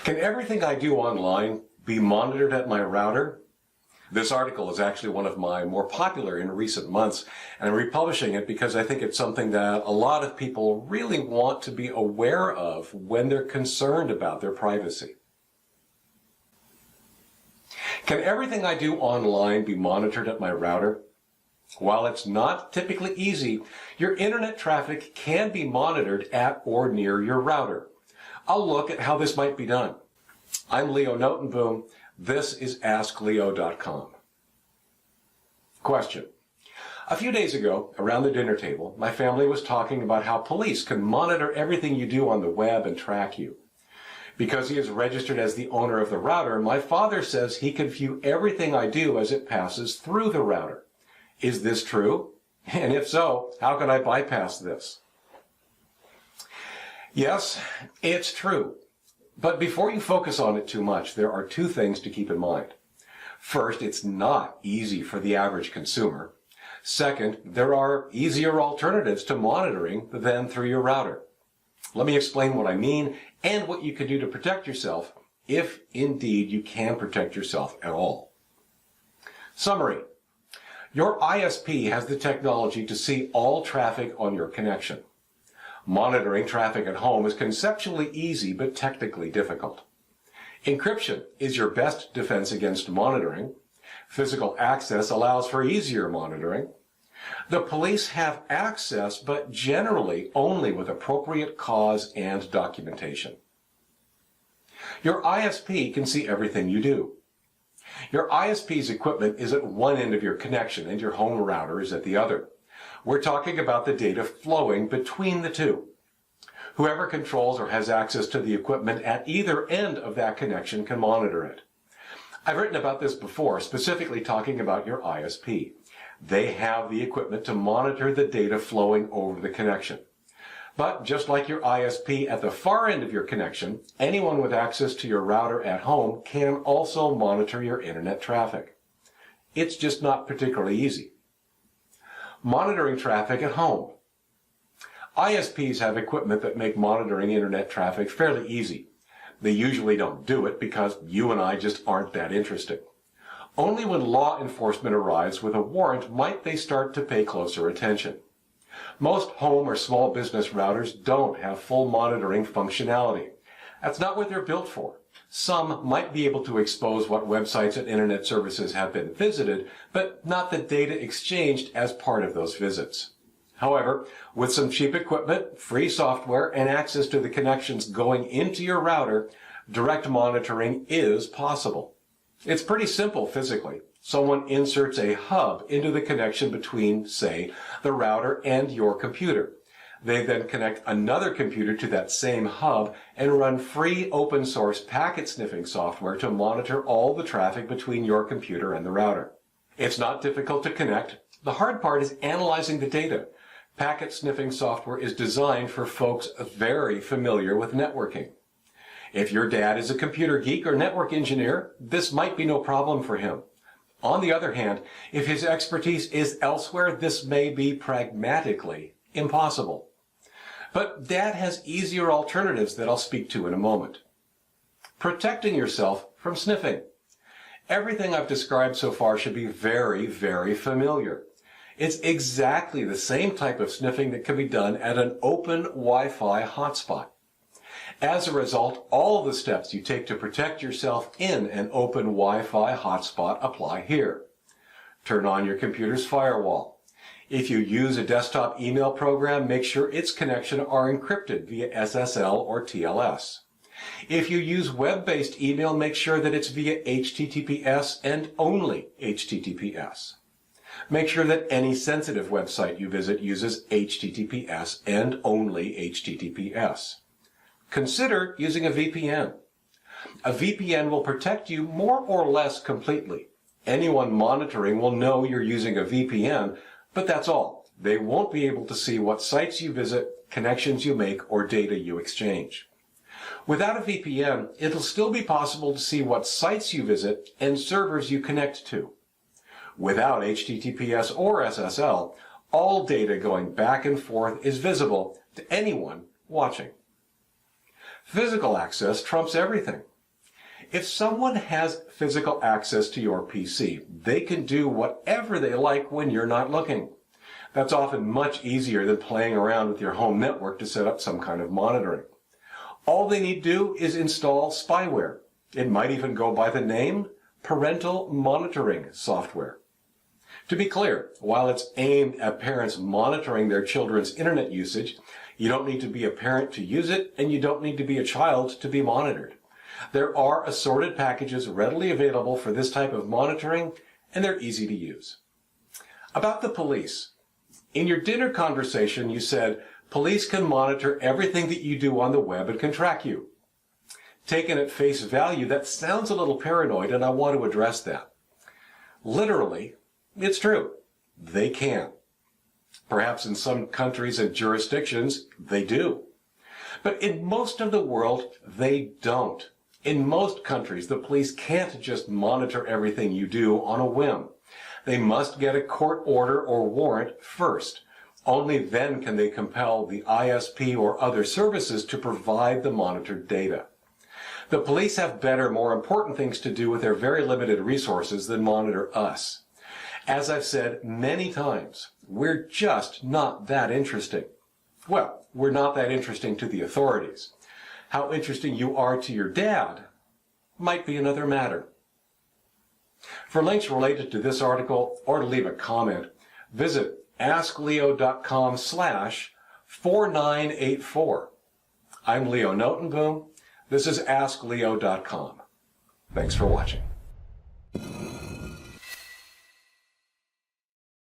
Can everything I do online be monitored at my router? This article is actually one of my more popular in recent months, and I'm republishing it because I think it's something that a lot of people really want to be aware of when they're concerned about their privacy. Can everything I do online be monitored at my router? While it's not typically easy, your internet traffic can be monitored at or near your router. I'll look at how this might be done. I'm Leo Notenboom. This is AskLeo.com. Question. A few days ago, around the dinner table, my family was talking about how police can monitor everything you do on the web and track you. Because he is registered as the owner of the router, my father says he can view everything I do as it passes through the router. Is this true? And if so, how can I bypass this? Yes, it's true. But before you focus on it too much, there are two things to keep in mind. First, it's not easy for the average consumer. Second, there are easier alternatives to monitoring than through your router. Let me explain what I mean and what you can do to protect yourself, if indeed you can protect yourself at all. Summary. Your ISP has the technology to see all traffic on your connection. Monitoring traffic at home is conceptually easy but technically difficult. Encryption is your best defense against monitoring. Physical access allows for easier monitoring. The police have access, but generally only with appropriate cause and documentation. Your ISP can see everything you do. Your ISP's equipment is at one end of your connection and your home router is at the other. We're talking about the data flowing between the two. Whoever controls or has access to the equipment at either end of that connection can monitor it. I've written about this before, specifically talking about your ISP. They have the equipment to monitor the data flowing over the connection. But just like your ISP at the far end of your connection, anyone with access to your router at home can also monitor your internet traffic. It's just not particularly easy. Monitoring traffic at home. ISPs have equipment that make monitoring internet traffic fairly easy. They usually don't do it because you and I just aren't that interested. Only when law enforcement arrives with a warrant might they start to pay closer attention. Most home or small business routers don't have full monitoring functionality. That's not what they're built for. Some might be able to expose what websites and internet services have been visited, but not the data exchanged as part of those visits. However, with some cheap equipment, free software, and access to the connections going into your router, direct monitoring is possible. It's pretty simple physically. Someone inserts a hub into the connection between, say, the router and your computer. They then connect another computer to that same hub and run free open source packet sniffing software to monitor all the traffic between your computer and the router. It's not difficult to connect. The hard part is analyzing the data. Packet sniffing software is designed for folks very familiar with networking. If your dad is a computer geek or network engineer, this might be no problem for him. On the other hand, if his expertise is elsewhere, this may be pragmatically impossible. But Dad has easier alternatives that I'll speak to in a moment. Protecting yourself from sniffing. Everything I've described so far should be very, very familiar. It's exactly the same type of sniffing that can be done at an open Wi-Fi hotspot. As a result, all of the steps you take to protect yourself in an open Wi-Fi hotspot apply here. Turn on your computer's firewall. If you use a desktop email program, make sure its connections are encrypted via SSL or TLS. If you use web-based email, make sure that it's via HTTPS and only HTTPS. Make sure that any sensitive website you visit uses HTTPS and only HTTPS. Consider using a VPN. A VPN will protect you more or less completely. Anyone monitoring will know you're using a VPN, but that's all. They won't be able to see what sites you visit, connections you make, or data you exchange. Without a VPN, it'll still be possible to see what sites you visit and servers you connect to. Without HTTPS or SSL, all data going back and forth is visible to anyone watching. Physical access trumps everything. If someone has physical access to your PC, they can do whatever they like when you're not looking. That's often much easier than playing around with your home network to set up some kind of monitoring. All they need to do is install spyware. It might even go by the name parental monitoring software. To be clear, while it's aimed at parents monitoring their children's internet usage, you don't need to be a parent to use it, and you don't need to be a child to be monitored. There are assorted packages readily available for this type of monitoring, and they're easy to use. About the police. In your dinner conversation, you said, police can monitor everything that you do on the web and can track you. Taken at face value, that sounds a little paranoid, and I want to address that. Literally, it's true. They can. Perhaps in some countries and jurisdictions, they do. But in most of the world, they don't. In most countries, the police can't just monitor everything you do on a whim. They must get a court order or warrant first. Only then can they compel the ISP or other services to provide the monitored data. The police have better, more important things to do with their very limited resources than monitor us. As I've said many times, we're just not that interesting. Well, we're not that interesting to the authorities. How interesting you are to your dad might be another matter. For links related to this article or to leave a comment, visit askleo.com/4984. I'm Leo Notenboom. This is AskLeo.com. Thanks for watching.